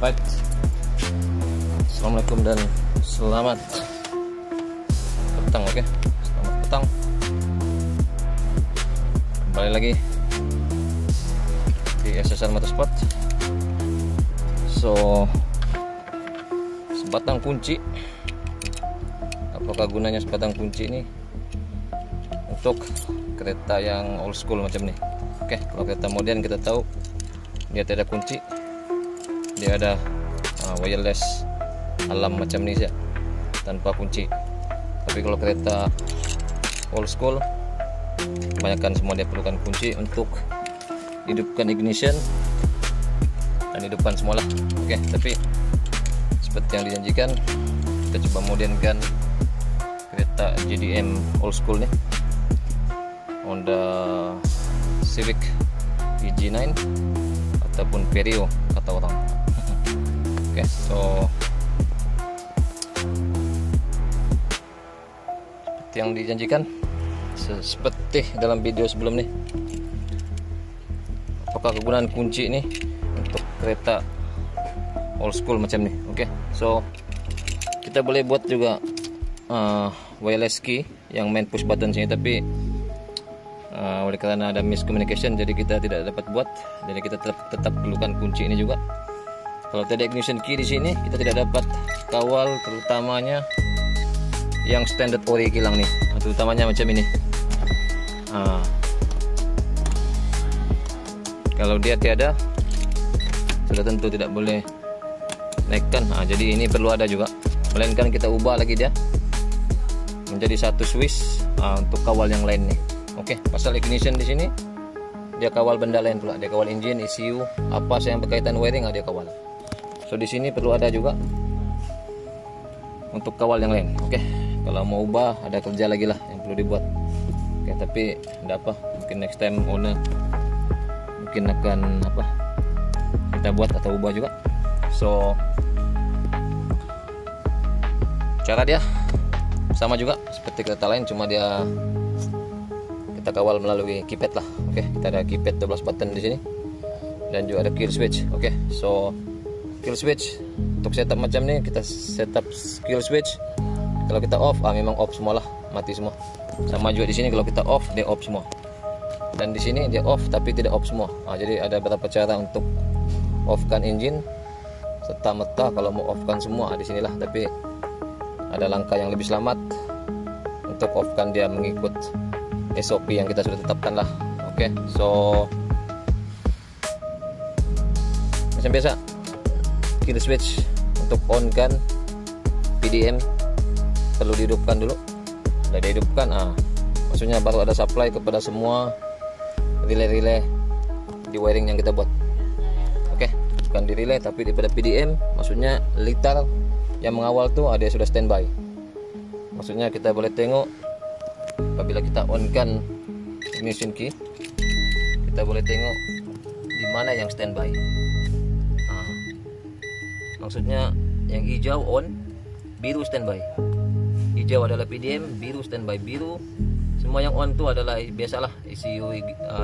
Alright, assalamualaikum dan selamat petang. Oke, selamat petang. Kembali lagi di SSR Motorsport. So, sebatang kunci. Apakah gunanya sebatang kunci ini untuk kereta yang old school macam ini? Oke, kalau kereta modern kita tahu dia tidak ada kunci, dia ada wireless alarm macam ini saja tanpa kunci. Tapi kalau kereta old school kebanyakan semua dia perlukan kunci untuk hidupkan ignition dan hidupkan semualah. Oke, tapi seperti yang dijanjikan, kita coba modernkan kereta JDM old school nih, Honda Civic EG9 ataupun Vario kata orang. Oke, so seperti yang dijanjikan, seperti dalam video sebelum nih, apakah kegunaan kunci ini untuk kereta old school macam nih? Oke, so kita boleh buat juga wireless key yang main push button sini, tapi oleh karena ada miscommunication jadi kita tidak dapat buat. Jadi kita tetap perlukan kunci ini juga. Kalau tidak ignition key di sini, kita tidak dapat kawal, terutamanya yang standard ori kilang nih, terutamanya macam ini. Kalau dia tiada, sudah tentu tidak boleh naikkan. Jadi ini perlu ada juga, melainkan kita ubah lagi dia menjadi satu switch untuk kawal yang lain nih. Oke, pasal ignition di sini dia kawal benda lain pula, dia kawal engine, ECU, apa yang berkaitan wiring dia kawal. So di sini perlu ada juga untuk kawal yang lain. Oke, kalau mau ubah ada kerja lagi lah yang perlu dibuat. Oke, tapi tidak apa, mungkin next time owner mungkin akan kita buat atau ubah juga. So cara dia sama juga seperti kereta lain, cuma dia kita kawal melalui keypad lah. Oke, kita ada keypad 12 button di sini dan juga ada kill switch. Oke, so kill switch untuk setup macam ini, kita setup kill switch. Kalau kita off, memang off semua lah, mati semua. Sama juga di sini, kalau kita off dia off semua. Dan di sini dia off tapi tidak off semua. Jadi ada beberapa cara untuk offkan engine serta merta. Kalau mau offkan semua di sinilah, tapi ada langkah yang lebih selamat untuk offkan dia mengikut SOP yang kita sudah tetapkan lah. Oke, so macam biasa, kill switch untuk on kan PDM perlu dihidupkan dulu. Sudah dihidupkan, maksudnya baru ada supply kepada semua relay-relay di wiring yang kita buat. Oke, bukan di relay tapi daripada PDM, maksudnya litar yang mengawal tuh ada sudah standby. Maksudnya kita boleh tengok apabila kita on kan ignition key, kita boleh tengok di mana yang standby. Maksudnya yang hijau on, biru standby. Hijau adalah PDM, biru standby. Biru semua yang on tu adalah biasalah ECU,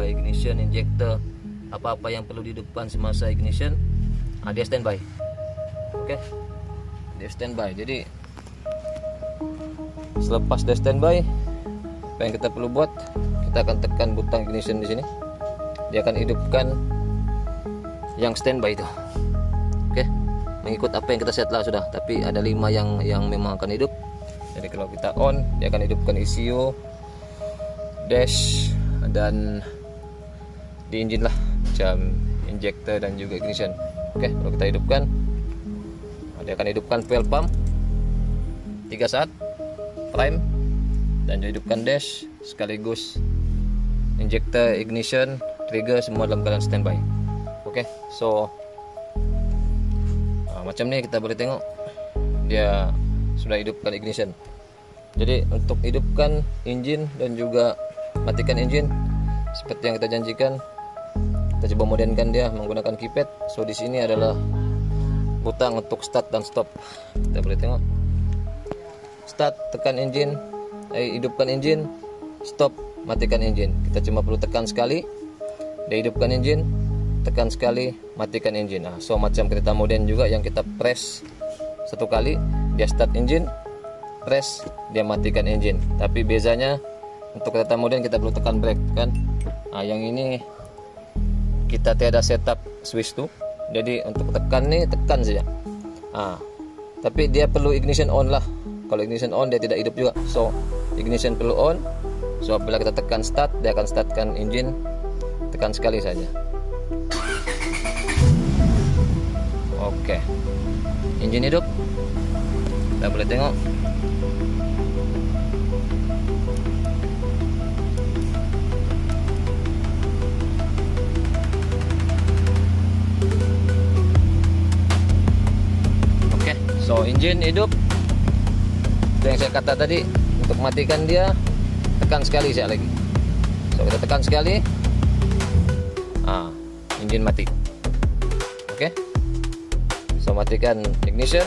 ignition, injector, apa-apa yang perlu dihidupkan semasa ignition, dia standby. Oke, dia standby. Jadi selepas dia standby, apa yang kita perlu buat, kita akan tekan butang ignition di sini, dia akan hidupkan yang standby itu. Oke, mengikut apa yang kita set lah sudah. Tapi ada 5 yang memang akan hidup. Jadi kalau kita on, dia akan hidupkan ECU, dash, dan di engine lah, macam injector dan juga ignition. Oke, kalau kita hidupkan, dia akan hidupkan fuel pump 3 saat prime, dan hidupkan dash sekaligus injector, ignition, trigger semua dalam keadaan standby. Oke, so macam ni kita boleh tengok dia sudah hidupkan ignition. Jadi untuk hidupkan engine dan juga matikan engine seperti yang kita janjikan, kita coba modernkan dia menggunakan keypad. So di sini adalah butang untuk start dan stop. Kita boleh tengok start, tekan engine, hidupkan engine, stop, matikan engine. Kita cuma perlu tekan sekali, dia hidupkan engine, tekan sekali, matikan engine. Nah, so macam kereta modern juga yang kita press satu kali, dia start engine, press, dia matikan engine. Tapi bezanya untuk kereta modern kita perlu tekan brake kan. Nah, yang ini kita tiada setup switch tuh. Jadi untuk tekan nih, tekan saja. Nah, tapi dia perlu ignition on lah. Kalau ignition on dia tidak hidup juga. So ignition perlu on. So apabila kita tekan start, dia akan startkan engine. Tekan sekali saja. Oke, engine hidup. Kita boleh tengok. Oke, so engine hidup. Itu yang saya kata tadi, untuk matikan dia tekan sekali saya lagi. So kita tekan sekali, engine mati. Oke, so matikan ignition,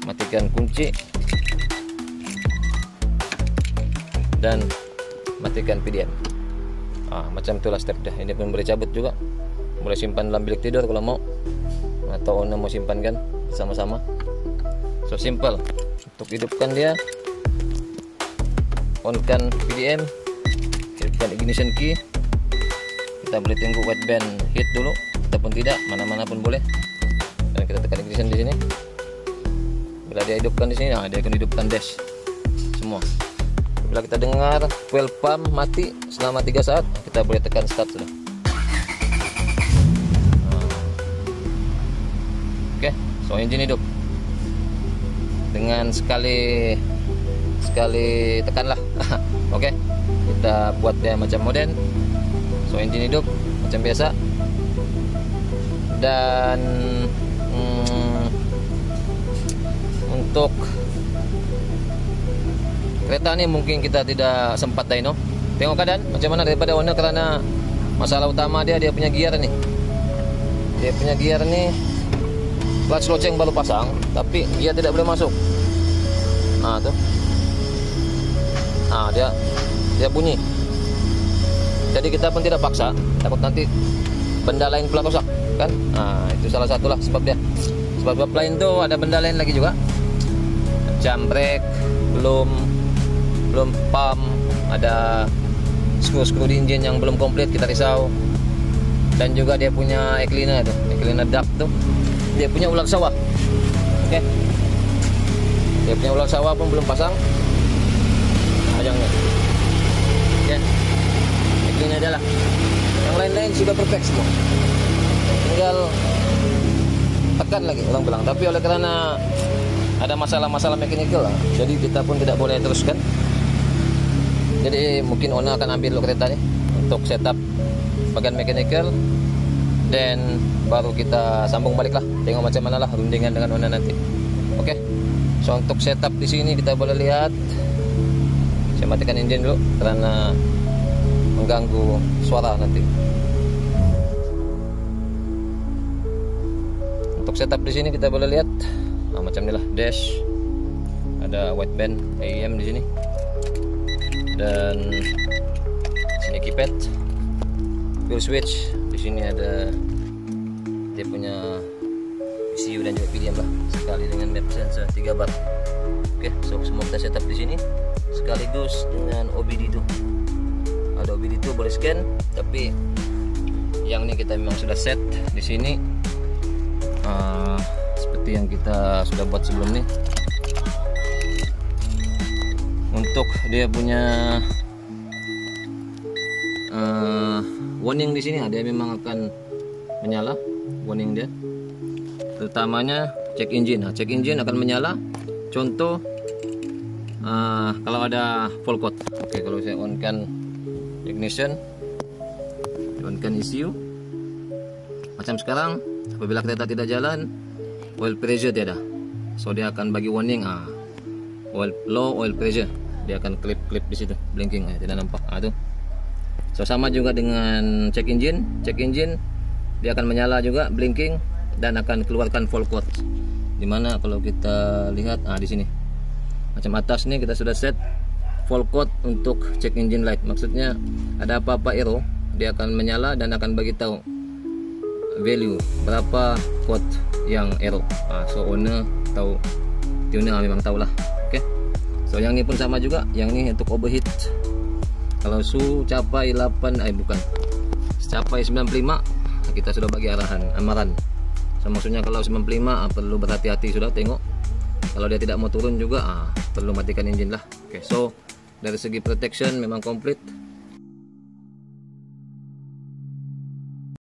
matikan kunci, dan matikan PDM. Macam itulah step dah. Ini pun boleh cabut juga, boleh simpan dalam bilik tidur kalau mau, atau owner mau simpan kan sama-sama. So simple. Untuk hidupkan dia, on-kan PDM, hidupkan ignition key. Kita boleh tunggu white band hit dulu, ataupun tidak, mana-mana pun boleh. Dan kita tekan ignition di sini. Bila dia hidupkan di sini, dia akan hidupkan dash semua. Bila kita dengar fuel pump mati selama 3 saat, kita boleh tekan start sudah. Oke, so engine hidup. Dengan sekali tekanlah. Oke, kita buat dia macam modern. So engine hidup macam biasa. Dan untuk kereta ini mungkin kita tidak sempat dyno. Tengok keadaan macam mana daripada owner, karena masalah utama dia punya gear nih. Dia punya gear nih, clutch loceng baru pasang, tapi dia tidak boleh masuk. Tuh. Dia bunyi. Jadi kita pun tidak paksa, takut nanti benda lain pula rusak, kan? Itu salah satulah sebab dia. Sebab lain tuh ada benda lain lagi juga. Jam brake belum pump, ada skru di engine yang belum komplit, kita risau. Dan juga dia punya e-cleaner tuh, e-cleaner duct tuh. Dia punya ulang sawah. Oke. Dia punya ulang sawah pun belum pasang. Ajangnya. Oke. E-cleaner aja lah. Yang lain-lain sudah perfect semua. Tinggal tekan lagi ulang bilang. Tapi oleh karena ada masalah-masalah mechanical lah, jadi kita pun tidak boleh teruskan. Jadi mungkin owner akan ambil lo kereta nih untuk setup bagian mechanical, dan baru kita sambung balik lah. Tengok macam mana lah rundingan dengan owner nanti. Oke. So untuk setup di sini kita boleh lihat. Saya matikan engine dulu karena mengganggu suara nanti. Untuk setup di sini kita boleh lihat. Macam inilah dash, ada white band AM di sini, dan sini keypad, fuel switch di sini ada dia punya ECU dan juga PDM lah, sekali dengan map sensor 3 bar. Oke, so semua kita setup di sini sekaligus dengan OBD itu. Ada OBD itu boleh scan, tapi yang ini kita memang sudah set di sini. Seperti yang kita sudah buat sebelum ini. Untuk dia punya warning di sini, dia memang akan menyala warning dia. Terutamanya check engine. Check engine akan menyala. Contoh kalau ada full coat. Oke, kalau saya on kan ignition, on kan ECU. Macam sekarang, apabila kereta tidak jalan, oil pressure tiada, so dia akan bagi warning, low oil pressure, dia akan klip di situ, blinking, tidak nampak. Tuh. So sama juga dengan check engine dia akan menyala juga, blinking, dan akan keluarkan full quote. Dimana kalau kita lihat di sini, macam atas nih kita sudah set full quote untuk check engine light. Maksudnya ada apa-apa error, dia akan menyala dan akan bagi tahu value, berapa quote yang error. So owner tahu, tuner memang tahu lah. Oke. So yang ini pun sama juga, yang ini untuk overheat. Kalau su capai 8 capai 95, kita sudah bagi amaran. So maksudnya kalau 95 perlu berhati-hati, sudah tengok. Kalau dia tidak mau turun juga perlu matikan engine lah. Oke. So dari segi protection memang komplit.